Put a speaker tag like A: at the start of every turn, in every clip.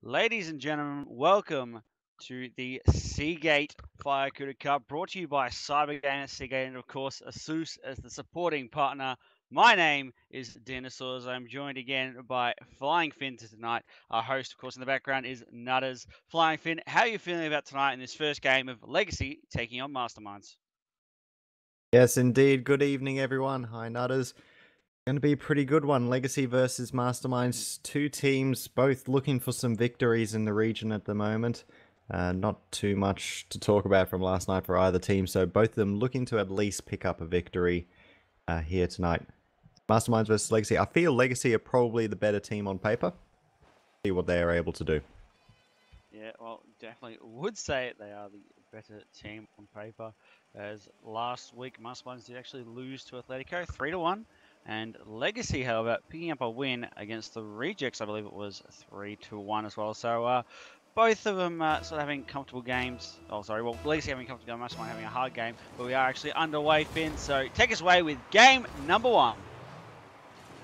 A: Ladies and gentlemen, welcome to the Seagate Firecuda Cup, brought to you by Cybergain at Seagate, and of course, ASUS as the supporting partner. My name is Dinosaurs. I'm joined again by Flying Finn tonight. Our host, of course, in the background is Nutters. Flying Finn, how are you feeling about tonight in this first game of Legacy taking on Masterminds?
B: Yes, indeed. Good evening, everyone. Hi, Nutters. Going to be a pretty good one. Legacy versus Masterminds. Two teams, both looking for some victories in the region at the moment. Not too much to talk about from last night for either team, so both of them looking to at least pick up a victory here tonight. Masterminds versus Legacy. I feel Legacy are probably the better team on paper. See what they are able to do.
A: Yeah, well, definitely would say they are the better team on paper. As last week, Masterminds did actually lose to Atletico 3-1, and Legacy, however, picking up a win against the Rejects. I believe it was 3-1 as well. So both of them sort of having comfortable games. Oh, sorry. Well, Legacy having a comfortable game, Mastermind having a hard game, but we are actually underway, Finn. So take us away with game number one.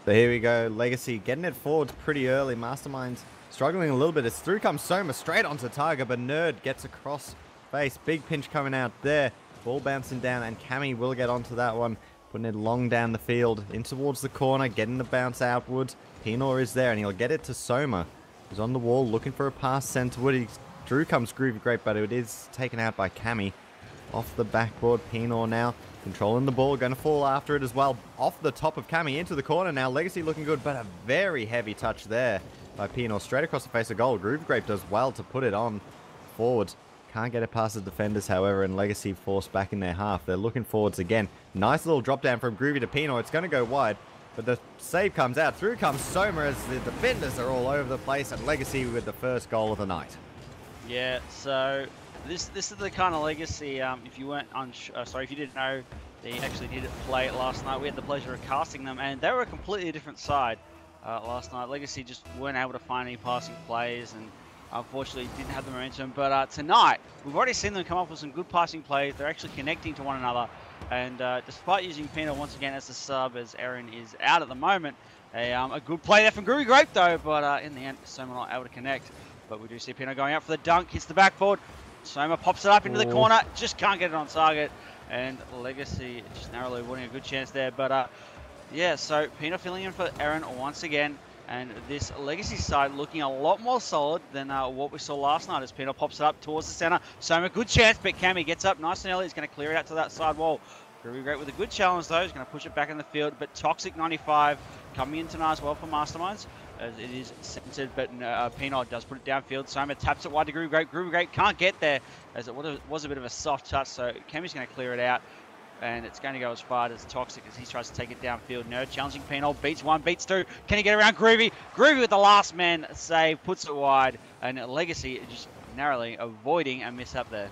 B: So here we go. Legacy getting it forward pretty early. Masterminds struggling a little bit. As through comes Soma straight onto target, but Nerd gets across face. Big pinch coming out there. Ball bouncing down, and Cammy will get onto that one. Putting it long down the field, in towards the corner, getting the bounce outwards. Pinor is there, and he'll get it to Soma, who's on the wall looking for a pass centerward. Drew comes Groovy Grape, but it is taken out by Cammy. Off the backboard, Pinor now controlling the ball, going to fall after it as well. Off the top of Cammy into the corner now. Legacy looking good, but a very heavy touch there by Pinor. Straight across the face of goal. Groovy Grape does well to put it on forward. Can't get it past the defenders, however, and Legacy forced back in their half. They're looking forwards again. Nice little drop down from Groovy to Pinor. It's going to go wide, but the save comes out. Through comes Soma as the defenders are all over the place, and Legacy with the first goal of the night.
A: Yeah, so this is the kind of Legacy. If you weren't if you didn't know, they actually did play it last night. We had the pleasure of casting them, and they were a completely different side last night. Legacy just weren't able to find any passing plays, and unfortunately didn't have the momentum. But tonight, we've already seen them come up with some good passing plays. They're actually connecting to one another, and despite using Pino once again as the sub, as Aaron is out at the moment, a good play there from Groovy Grape though. But in the end, Soma not able to connect. But we do see Pino going out for the dunk, hits the backboard. Soma pops it up into the corner, just can't get it on target, and Legacy just narrowly winning a good chance there. But yeah, so Pino filling in for Aaron once again, and this Legacy side looking a lot more solid than what we saw last night as Pino pops it up towards the center. Soma, good chance, but Cammy gets up nice and early. He's going to clear it out to that side wall. Groovy Great with a good challenge though. He's going to push it back in the field, but Toxic 95 coming in tonight as well for Masterminds. As it is centered, but Pino does put it downfield. Soma taps it wide to Groovy Grape. Groovy Grape can't get there as it was a bit of a soft touch, so Cammy's going to clear it out. And it's going to go as far as Toxic as he tries to take it downfield. Nerd challenging Pino, beats one, beats two. Can he get around Groovy? Groovy with the last man save, puts it wide. And Legacy just narrowly avoiding a miss up there.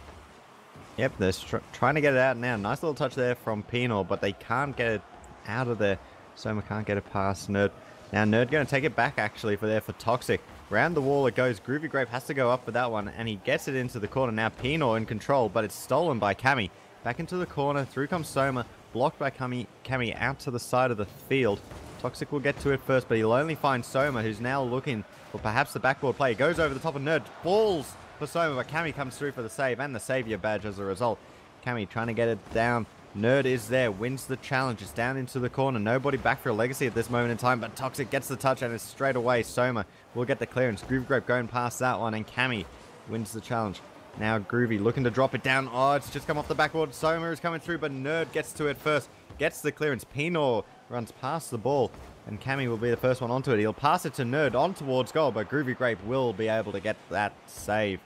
B: Yep, they're trying to get it out now. Nice little touch there from Pino, but they can't get it out of there. Soma can't get it past Nerd. Now Nerd going to take it back actually for Toxic. Round the wall it goes. Groovy Grape has to go up for that one, and he gets it into the corner. Now Pino in control, but it's stolen by Cammy. Back into the corner. Through comes Soma. Blocked by Cammy out to the side of the field. Toxic will get to it first, but he'll only find Soma, who's now looking for perhaps the backboard play. Goes over the top of Nerd. Falls for Soma, but Cammy comes through for the save and the savior badge as a result. Cammy trying to get it down. Nerd is there, wins the challenge. It's down into the corner. Nobody back for a Legacy at this moment in time, but Toxic gets the touch and it's straight away. Soma will get the clearance. Groovy Grape going past that one, and Cammy wins the challenge. Now Groovy looking to drop it down. Oh, it's just come off the backboard. Soma is coming through, but Nerd gets to it first. Gets the clearance. Pino runs past the ball, and Cammy will be the first one onto it. He'll pass it to Nerd on towards goal, but Groovy Grape will be able to get that save.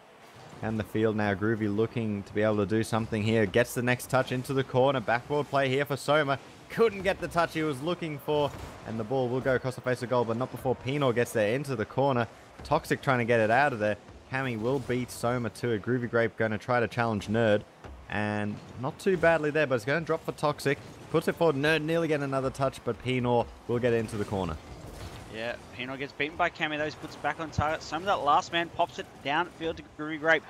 B: And the field now, Groovy looking to be able to do something here. Gets the next touch into the corner. Backboard play here for Soma. Couldn't get the touch he was looking for. And the ball will go across the face of goal, but not before Pino gets there into the corner. Toxic trying to get it out of there. Cammy will beat Soma to it. Groovy Grape going to try to challenge Nerd. And not too badly there, but it's going to drop for Toxic. Puts it forward. Nerd nearly getting another touch, but Pino will get into the corner.
A: Yeah, Pino gets beaten by Cammy, though. He puts it back on target. Some of that last man pops it downfield to Groovy Grape.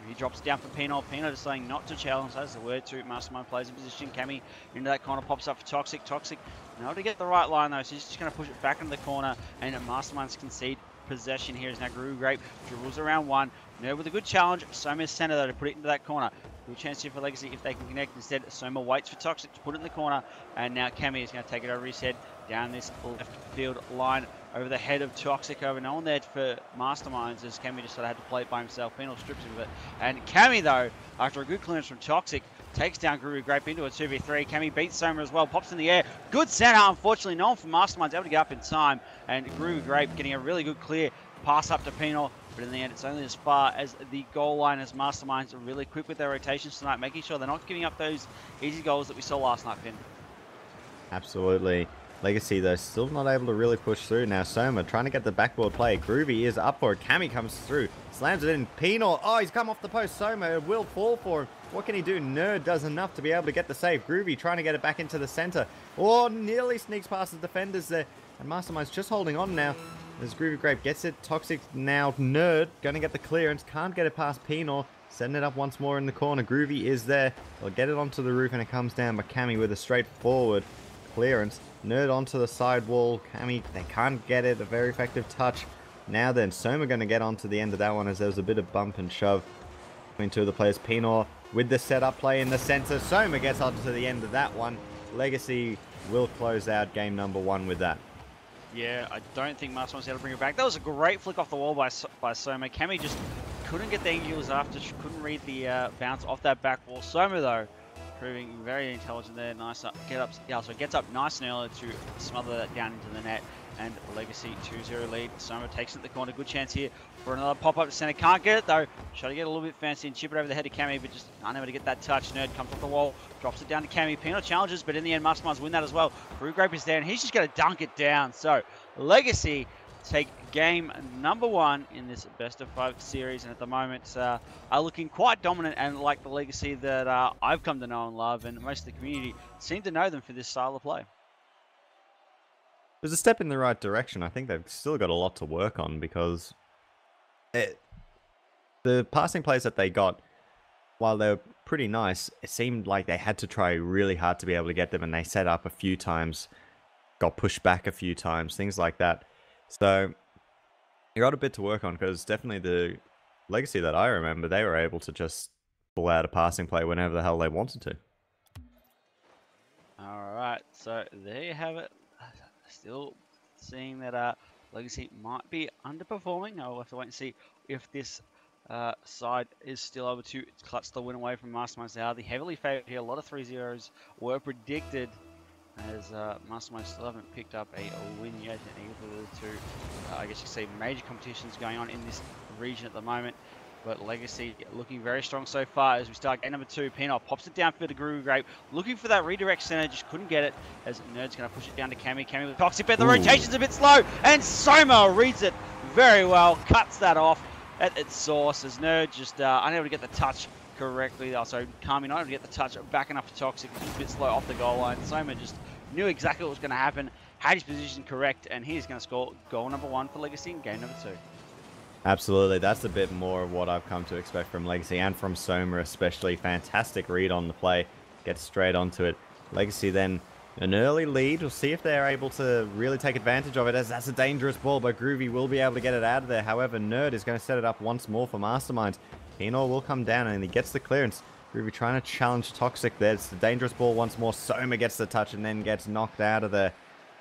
A: He drops it down for Pino. Pino just saying not to challenge. That's the word to Mastermind plays in position. Cammy into that corner, pops up for Toxic. Toxic, now to get the right line, though, so he's just going to push it back into the corner, and Masterminds concede possession here is now Guru Grape. Dribbles around one. Nerd with a good challenge. Soma's center though to put it into that corner. Good chance here for Legacy if they can connect. Instead, Soma waits for Toxic to put it in the corner. And now Cammy is going to take it over his head down this left field line over the head of Toxic. Over no one there for Masterminds as Cammy just sort of had to play it by himself. Penal strips him of it. And Cammy though, after a good clearance from Toxic, takes down Guru Grape into a 2v3. Cammy beats Soma as well, pops in the air. Good center, unfortunately, no one from Masterminds able to get up in time. And Guru Grape getting a really good clear pass up to Penal. But in the end, it's only as far as the goal line as Masterminds are really quick with their rotations tonight, making sure they're not giving up those easy goals that we saw last night, Finn.
B: Absolutely. Legacy, though, still not able to really push through. Now, Soma trying to get the backboard play. Groovy is up for it. Cammy comes through. Slams it in. Penal. Oh, he's come off the post. Soma will fall for him. What can he do? Nerd does enough to be able to get the save. Groovy trying to get it back into the center. Oh, nearly sneaks past the defenders there. And Mastermind's just holding on now. As Groovy Grape gets it. Toxic now. Nerd going to get the clearance. Can't get it past Penal. Setting it up once more in the corner. Groovy is there. They'll get it onto the roof and it comes down. But Cammy with a straightforward clearance. Nerd onto the side wall. Cammy, they can't get it. A very effective touch. Now then, Soma going to get onto the end of that one as there was a bit of bump and shove between two of the players. Penal with the setup play in the center. Soma gets onto the end of that one. Legacy will close out game number 1 with that.
A: Yeah, I don't think Mastermind's able to bring it back. That was a great flick off the wall by Soma. Cammy just couldn't get the angles after. She couldn't read the bounce off that back wall. Soma, though, proving very intelligent there. Nice get up. Yeah, so gets up nice and early to smother that down into the net. And Legacy 2-0 lead. Soma takes it to the corner. Good chance here for another pop-up to center. Can't get it though. Try to get a little bit fancy and chip it over the head of Cammy, but just unable to get that touch. Nerd comes off the wall, drops it down to Cammy. Penal challenges, but in the end, Masterminds win that as well. Guru Grape is there, and he's just going to dunk it down. So Legacy take game number 1 in this best-of-5 series, and at the moment are looking quite dominant and like the Legacy that I've come to know and love, and most of the community seem to know them for this style of play.
B: It was a step in the right direction. I think they've still got a lot to work on because the passing plays that they got, while they were pretty nice, it seemed like they had to try really hard to be able to get them, and they set up a few times, got pushed back a few times, things like that. So you got a bit to work on because definitely the Legacy that I remember, they were able to just pull out a passing play whenever the hell they wanted to.
A: All right, so there you have it. Still seeing that Legacy might be underperforming. I'll have to wait and see if this side is still able to clutch the win away from Masterminds. They are the heavily favoured here. A lot of 3-0s were predicted as Masterminds still haven't picked up a win yet in either of the two, I guess you could say, major competitions going on in this region at the moment. But Legacy looking very strong so far as we start game number 2. Penal pops it down for the Guru Grape. Looking for that redirect center, just couldn't get it as Nerd's going to push it down to Cammy. Cammy with Toxic, but the rotation's a bit slow. And Soma reads it very well, cuts that off at its source as Nerd just unable to get the touch correctly. Also, Cammy not able to get the touch back enough for Toxic. Just a bit slow off the goal line. Soma just knew exactly what was going to happen, had his position correct, and he's going to score goal number 1 for Legacy in game number 2.
B: Absolutely, that's a bit more of what I've come to expect from Legacy and from Soma especially. Fantastic read on the play, gets straight onto it. Legacy then an early lead. We'll see if they're able to really take advantage of it, as that's a dangerous ball, but Groovy will be able to get it out of there. However, Nerd is going to set it up once more for Masterminds. Penal will come down and he gets the clearance. Groovy trying to challenge Toxic there. It's the dangerous ball once more. Soma gets the touch and then gets knocked out of there.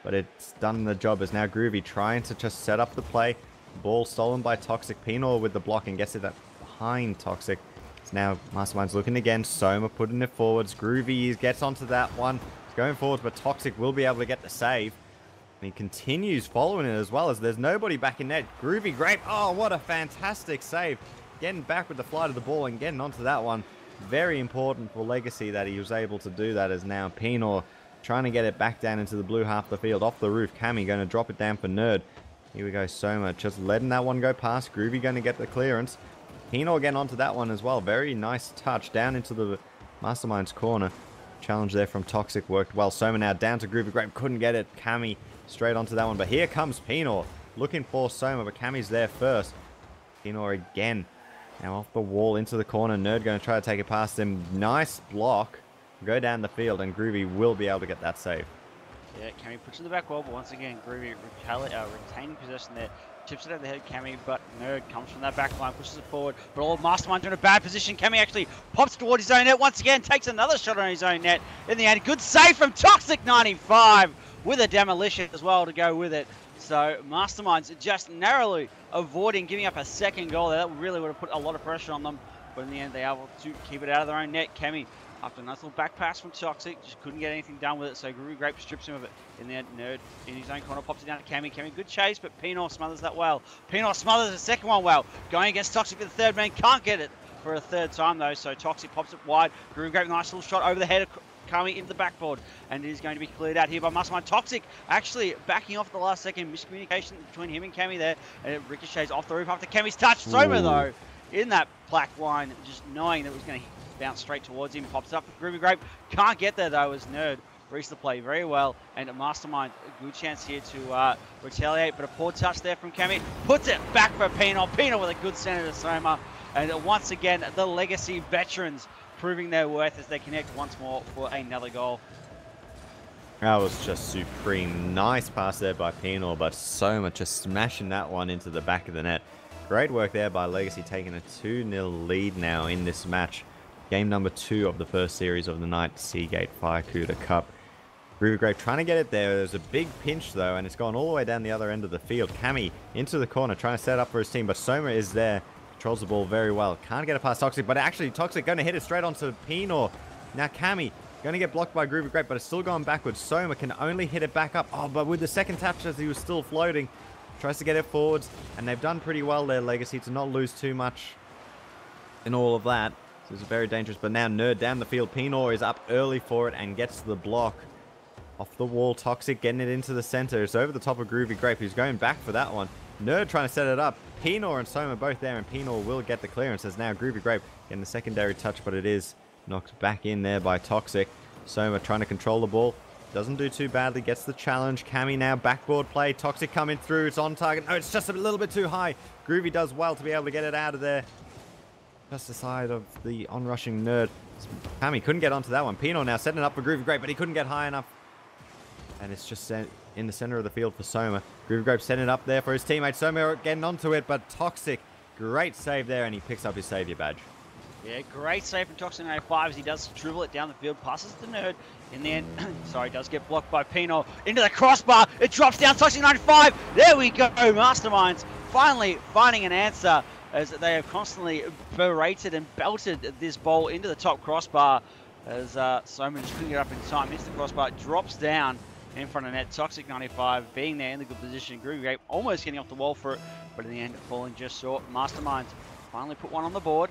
B: But it's done the job as now Groovy trying to just set up the play. Ball stolen by Toxic. Penal with the block and gets it behind Toxic. It's now Masterminds looking again. Soma putting it forwards. Groovy gets onto that one. He's going forwards, but Toxic will be able to get the save. And he continues following it as well as there's nobody back in net. Groovy Grape. Oh, what a fantastic save. Getting back with the flight of the ball and getting onto that one. Very important for Legacy that he was able to do that, as now Penal trying to get it back down into the blue half of the field. Off the roof, Cammy going to drop it down for Nerd. Here we go, Soma just letting that one go past. Groovy going to get the clearance. Penal getting onto that one as well. Very nice touch down into the Masterminds corner. Challenge there from Toxic worked well. Soma now down to Groovy Grape. Couldn't get it. Cammy straight onto that one. But here comes Penal. Looking for Soma, but Cammy's there first. Penal again. Now off the wall into the corner. Nerd going to try to take it past him. Nice block. Go down the field and Groovy will be able to get that save.
A: Yeah, Cammy puts it in the back wall, but once again, Groovy retaining possession there. Tips it over the head, Cammy, but Nerd comes from that back line, pushes it forward. But all Masterminds are in a bad position. Cammy actually pops towards his own net once again, takes another shot on his own net. In the end, good save from Toxic95 with a demolition as well to go with it. So Masterminds just narrowly avoiding giving up a second goal there. That really would have put a lot of pressure on them. But in the end, they are able to keep it out of their own net. Cammy, after a nice little back pass from Toxic, just couldn't get anything done with it. So Groovy Grape strips him of it. In the end, Nerd in his own corner pops it down to Cammy. Cammy, good chase, but Pinor smothers that well. Pinor smothers the second one well. Going against Toxic for the third man, can't get it for a third time though. So Toxic pops it wide. Groovy Grape, nice little shot over the head of Kami into the backboard, and it is going to be cleared out here by Mastermind. Toxic actually backing off at the last second. Miscommunication between him and Cammy there, and it ricochets off the roof after Cammy's touch. Soma though, in that black line, just knowing that it was going to bounce straight towards him, pops it up for Groovy Grape. Can't get there though as Nerd reads the play very well, and Mastermind, a good chance here to retaliate, but a poor touch there from Cammy. Puts it back for Pino. Pino with a good center to Soma, and once again, the Legacy veterans proving their worth as they connect once more for another goal.
B: That was just supreme. Nice pass there by Penal, but Soma just smashing that one into the back of the net. Great work there by Legacy, taking a 2-0 lead now in this match. Game number 2 of the first series of the night, Seagate Firecuda Cup. Groovy Grape trying to get it there. There's a big pinch though, and it's gone all the way down the other end of the field. Cammy into the corner, trying to set up for his team, but Soma is there. Controls the ball very well. Can't get it past Toxic, but actually Toxic going to hit it straight onto Pinor. Now Cammy going to get blocked by Groovy Grape, but it's still going backwards. Soma can only hit it back up. Oh, but with the second touch as he was still floating, tries to get it forwards, and they've done pretty well there, Legacy, to not lose too much in all of that. So it's very dangerous, but now Nerd down the field. Pinor is up early for it and gets the block. Off the wall, Toxic getting it into the center. It's over the top of Groovy Grape, who's going back for that one. Nerd trying to set it up. Pinor and Soma both there, and Pinor will get the clearance as now Groovy Grape getting the secondary touch, but it is knocked back in there by Toxic. Soma trying to control the ball. Doesn't do too badly, gets the challenge. Cammy now backboard play. Toxic coming through. It's on target. No, it's just a little bit too high. Groovy does well to be able to get it out of there. Just the side of the onrushing Nerd. Cammy couldn't get onto that one. Pinor now setting it up for Groovy Grape, but he couldn't get high enough. And it's just sent in the center of the field for Soma. Groovy Grape setting it up there for his teammate. Soma getting onto it, but Toxic, great save there, and he picks up his savior badge. Yeah,
A: great save from Toxic95 as he does dribble it down the field, passes the Nerd. In the end, sorry, does get blocked by Pino. Into the crossbar, it drops down, Toxic95. There we go, Masterminds finally finding an answer as they have constantly berated and belted this ball into the top crossbar. As Soma just couldn't get up in time, hits the crossbar, drops down in front of net. Toxic95 being there in the good position. Groovy Grape almost getting off the wall for it, but in the end, falling just short. Masterminds finally put one on the board.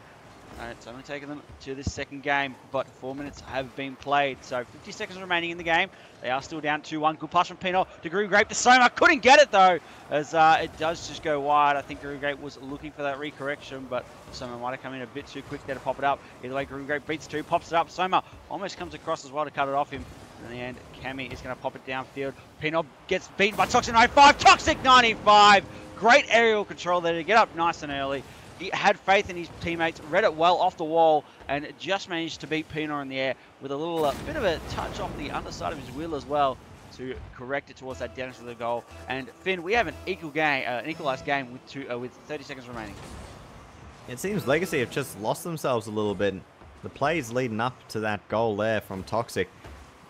A: It's only taken them to this second game, but 4 minutes have been played. So 50 seconds remaining in the game. They are still down 2-1. Good pass from Pino to Groovy Grape to Soma. Couldn't get it though, as it does just go wide. I think Groovy Grape was looking for that recorrection, but Soma might have come in a bit too quick there to pop it up. Either way, Groovy Grape beats 2, pops it up. Soma almost comes across as well to cut it off him. In the end, Cammy is going to pop it downfield. Pino gets beaten by Toxic95. Toxic95! Great aerial control there to get up nice and early. He had faith in his teammates, read it well off the wall, and just managed to beat Pino in the air with a little bit of a touch off the underside of his wheel as well to correct it towards that dentist of the goal. And Finn, we have an equalized game with 30 seconds remaining.
B: It seems Legacy have just lost themselves a little bit. The plays leading up to that goal there from Toxic,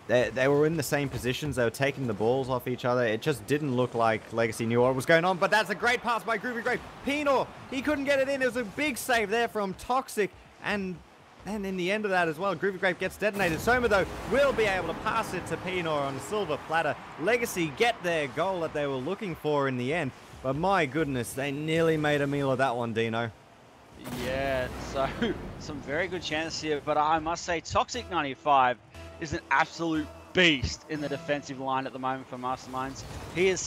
B: they were in the same positions. They were taking the balls off each other. It just didn't look like Legacy knew what was going on, but that's a great pass by Groovy Grape. Pino, he couldn't get it in. It was a big save there from Toxic, and then in the end of that as well, Groovy Grape gets detonated. Soma, though, will be able to pass it to Pino on a silver platter. Legacy get their goal that they were looking for in the end, but my goodness, they nearly made a meal of that one, Dino.
A: Yeah, so some very good chances here, but I must say Toxic95 is an absolute beast in the defensive line at the moment for Masterminds. He is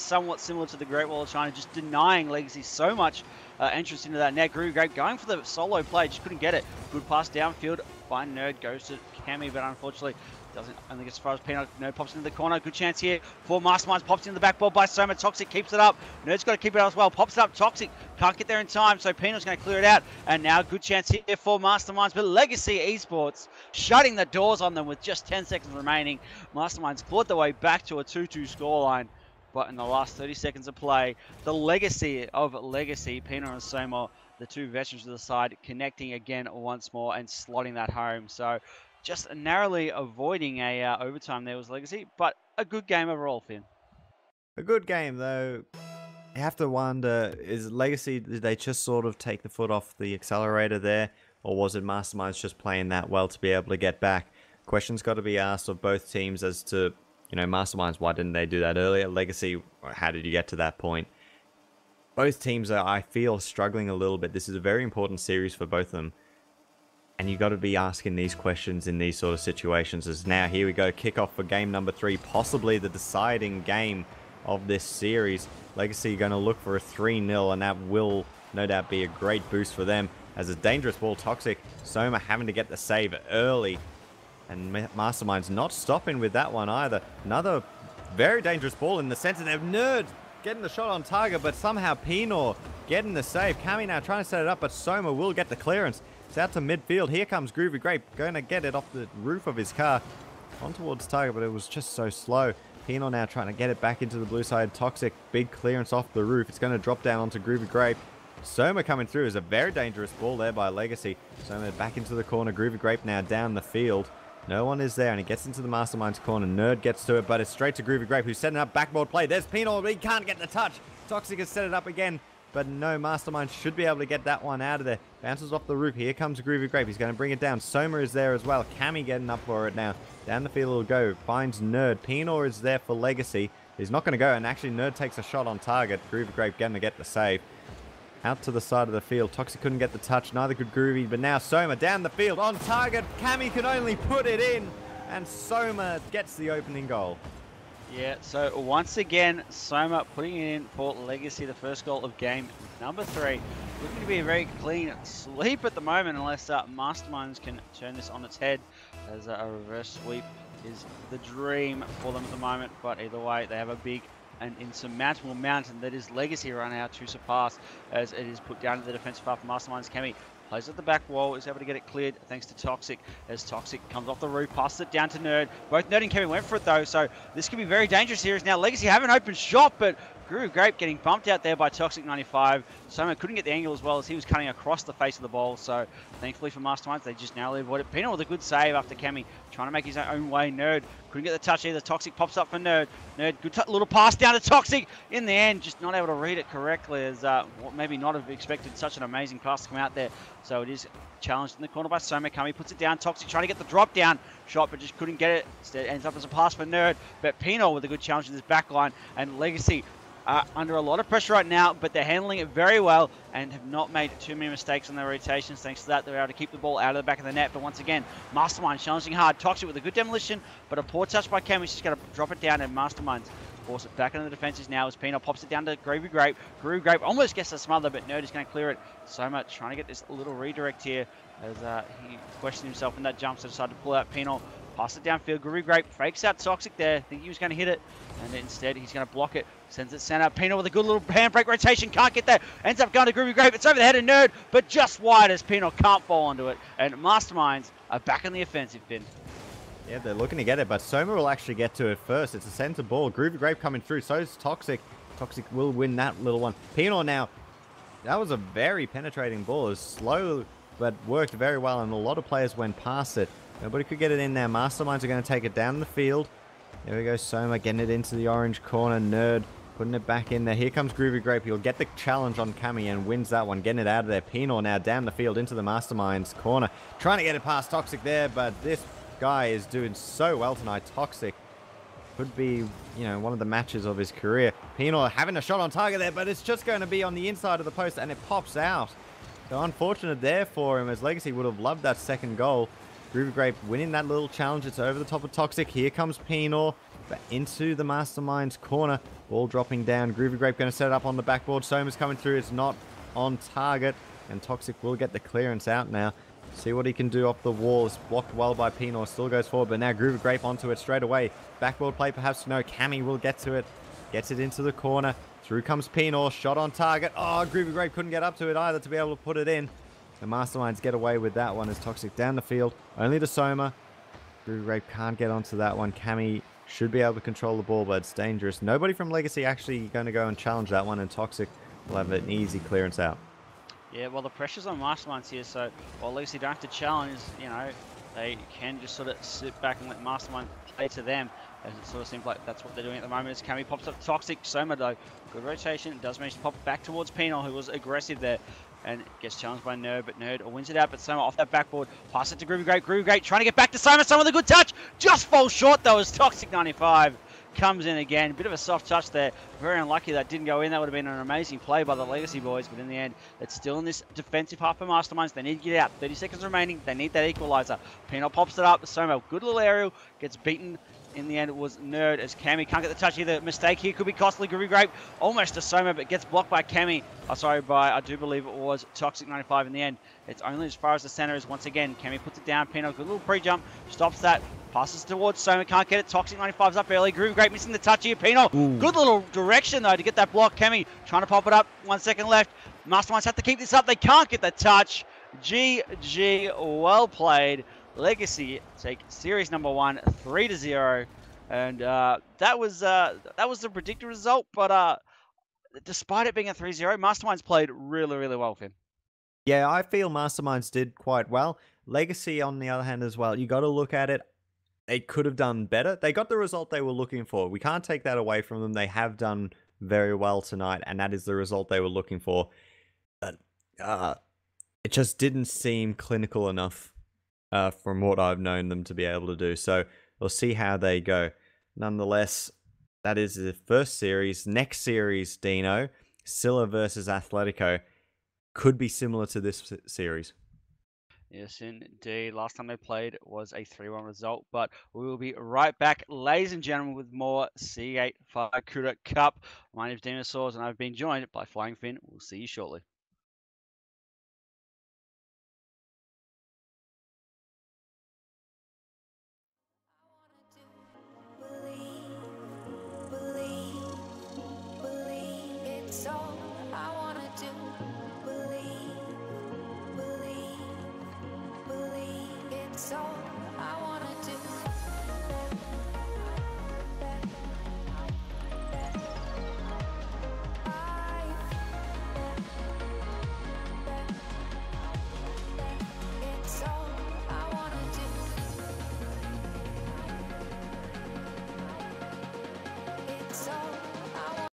A: somewhat similar to the Great Wall of China, just denying Legacy so much entrance into that net. Groovy Grape going for the solo play, just couldn't get it. Good pass downfield by Nerd, goes to Cammy, but unfortunately Doesn't only get as far as Peanut. Nerd pops into the corner. Good chance here for Masterminds. Pops into the back ball by Soma. Toxic keeps it up. Nerd's got to keep it up as well. Pops it up. Toxic can't get there in time, so Peanut's going to clear it out. And now good chance here for Masterminds. But Legacy Esports shutting the doors on them with just 10 seconds remaining. Masterminds clawed their way back to a 2-2 scoreline. But in the last 30 seconds of play, the legacy of Legacy, Peanut and Soma, the two veterans of the side, connecting again once more and slotting that home. So just narrowly avoiding a overtime there was Legacy, but a good game overall, Finn.
B: A good game, though. You have to wonder, is Legacy, did they just sort of take the foot off the accelerator there? Or was it Masterminds just playing that well to be able to get back? Questions got to be asked of both teams as to, you know, Masterminds, why didn't they do that earlier? Legacy, how did you get to that point? Both teams are, I feel, struggling a little bit. This is a very important series for both of them. And you got to be asking these questions in these sort of situations. As now, here we go, kickoff for game number 3, possibly the deciding game of this series. Legacy going to look for a 3-0, and that will no doubt be a great boost for them. As a dangerous ball, Toxic, Soma having to get the save early. And Masterminds not stopping with that one either. Another very dangerous ball in the center there. Nerd getting the shot on target, but somehow Pinor getting the save. Kami now trying to set it up, but Soma will get the clearance. It's out to midfield. Here comes Groovy Grape, going to get it off the roof of his car. On towards target, but it was just so slow. Pinor now trying to get it back into the blue side. Toxic, big clearance off the roof. It's going to drop down onto Groovy Grape. Soma coming through is a very dangerous ball there by Legacy. Soma back into the corner. Groovy Grape now down the field. No one is there, and he gets into the Masterminds corner. Nerd gets to it, but it's straight to Groovy Grape, who's setting up backboard play. There's Pinor, but he can't get the touch. Toxic has set it up again, but no, Masterminds should be able to get that one out of there. Bounces off the roof. Here comes Groovy Grape. He's going to bring it down. Soma is there as well. Kami getting up for it now. Down the field it'll go. Finds Nerd. Pinor is there for Legacy. He's not going to go, and actually Nerd takes a shot on target. Groovy Grape going to get the save. Out to the side of the field. Toxic couldn't get the touch. Neither could Groovy, but now Soma down the field. On target. Kami can only put it in, and Soma gets the opening goal.
A: Yeah, so once again, Soma putting it in for Legacy, the first goal of game number 3. Looking to be a very clean sweep at the moment, unless Masterminds can turn this on its head, as a reverse sweep is the dream for them at the moment. But either way, they have a big and insurmountable mountain that is Legacy right now to surpass, as it is put down to the defensive half of Masterminds. Kami plays at the back wall, is able to get it cleared thanks to Toxic, as Toxic comes off the roof, passes it down to Nerd. Both Nerd and Kami went for it though, so this could be very dangerous here. As now Legacy have an open shot, but Groovy Grape getting bumped out there by Toxic 95. Soma couldn't get the angle as well, as he was cutting across the face of the ball, so thankfully for Masterminds, they just narrowly avoided. Pinot with a good save after Kami trying to make his own way. Nerd couldn't get the touch either. Toxic pops up for Nerd. Nerd, good little pass down to Toxic. In the end, just not able to read it correctly, as maybe not have expected such an amazing pass to come out there. So it is challenged in the corner by Soma. Kami puts it down. Toxic trying to get the drop down shot, but just couldn't get it. Instead, ends up as a pass for Nerd. But Pinot with a good challenge in this back line, and Legacy under a lot of pressure right now, but they're handling it very well and have not made too many mistakes on their rotations. Thanks to that, they're able to keep the ball out of the back of the net. But once again, Masterminds challenging hard. Toxic with a good demolition, but a poor touch by Kami. She's going to drop it down, and Masterminds force it back into the defenses now as Pino pops it down to Groovy Grape. Groovy Grape almost gets the smother, but Nerd is going to clear it. Soma trying to get this little redirect here, as he questioned himself in that jump, so decided to pull out Pino. Pass it downfield. Groovy Grape fakes out Toxic there. Think he was going to hit it, and instead he's going to block it. Sends it center. Pino with a good little handbrake rotation. Can't get there. Ends up going to Groovy Grape. It's over the head of Nerd, but just wide, as Pino can't fall onto it. And Masterminds are back in the offensive, Finn.
B: Yeah, they're looking to get it, but Soma will actually get to it first. It's a center ball. Groovy Grape coming through. So is Toxic. Toxic will win that little one. Pino now. That was a very penetrating ball. It was slow, but worked very well, and a lot of players went past it. Nobody could get it in there. Masterminds are going to take it down the field. There we go. Soma getting it into the orange corner. Nerd putting it back in there. Here comes Groovy Grape. He'll get the challenge on Kami and wins that one. Getting it out of there. Pino now down the field into the Masterminds corner. Trying to get it past Toxic there, but this guy is doing so well tonight. Toxic could be, one of the matches of his career. Pino having a shot on target there, but it's just going to be on the inside of the post, and it pops out. So unfortunate there for him, as Legacy would have loved that second goal. Groovy Grape winning that little challenge. It's over the top of Toxic. Here comes Pino, but into the Masterminds corner. Ball dropping down. Groovy Grape going to set it up on the backboard. Soma's coming through. It's not on target, and Toxic will get the clearance out now. See what he can do off the wall. It's blocked well by Pinor. Still goes forward, but now Groove Grape onto it straight away. Backboard play perhaps. No, Cammy will get to it. Gets it into the corner. Through comes Pinor. Shot on target. Oh, Groovy Grape couldn't get up to it either to be able to put it in. The Masterminds get away with that one as Toxic down the field. Only to Soma. Groovy Grape can't get onto that one. Cammy should be able to control the ball, but it's dangerous. Nobody from Legacy actually going to go and challenge that one, and Toxic will have an easy clearance out.
A: Yeah, well, the pressure's on Masterminds here, so while Legacy don't have to challenge, you know, they can just sort of sit back and let Mastermind play to them, as it sort of seems like that's what they're doing at the moment. As Cammy pops up Toxic, Soma though, good rotation, does manage to pop back towards Penal, who was aggressive there, and gets challenged by Nerd, but Nerd wins it out, but Soma off that backboard, pass it to Groovy Great, Groovy Great trying to get back to Soma, Soma with a good touch, just falls short though as Toxic 95 comes in again. Bit of a soft touch there. Very unlucky that didn't go in. That would have been an amazing play by the Legacy boys, but in the end, it's still in this defensive half for Masterminds. They need to get out. 30 seconds remaining. They need that equalizer. Pino pops it up. Soma, good little aerial. Gets beaten. In the end, it was Nerd as Cammy can't get the touch either. Mistake here could be costly. Groovy Grape almost to Soma, but gets blocked by Cammy. I do believe it was Toxic 95 in the end. It's only as far as the center is. Once again, Cammy puts it down. Pino, good little pre-jump. Stops that. Passes towards Soma, can't get it. Toxic 95's up early. Groovy Grape missing the touch here. Pino, good little direction though to get that block. Cammy trying to pop it up. 1 second left. Masterminds have to keep this up. They can't get the touch. GG, well played. Legacy take series number 1, 3-0, and that was the predicted result. But despite it being a 3-0, Masterminds played really, really well, Finn.
B: Yeah, I feel Masterminds did quite well. Legacy, on the other hand, as well. You got to look at it. They could have done better. They got the result they were looking for. We can't take that away from them. They have done very well tonight, and that is the result they were looking for. But it just didn't seem clinical enough from what I've known them to be able to do. So we'll see how they go. Nonetheless, that is the first series. Next series, Dino, Scylla versus Atletico, could be similar to this series.
A: Yes, indeed. Last time they played was a 3-1 result, but we will be right back, ladies and gentlemen, with more Seagate Firecuda Cup. My name is Dinosaurs, and I've been joined by Flying Finn. We'll see you shortly.
C: So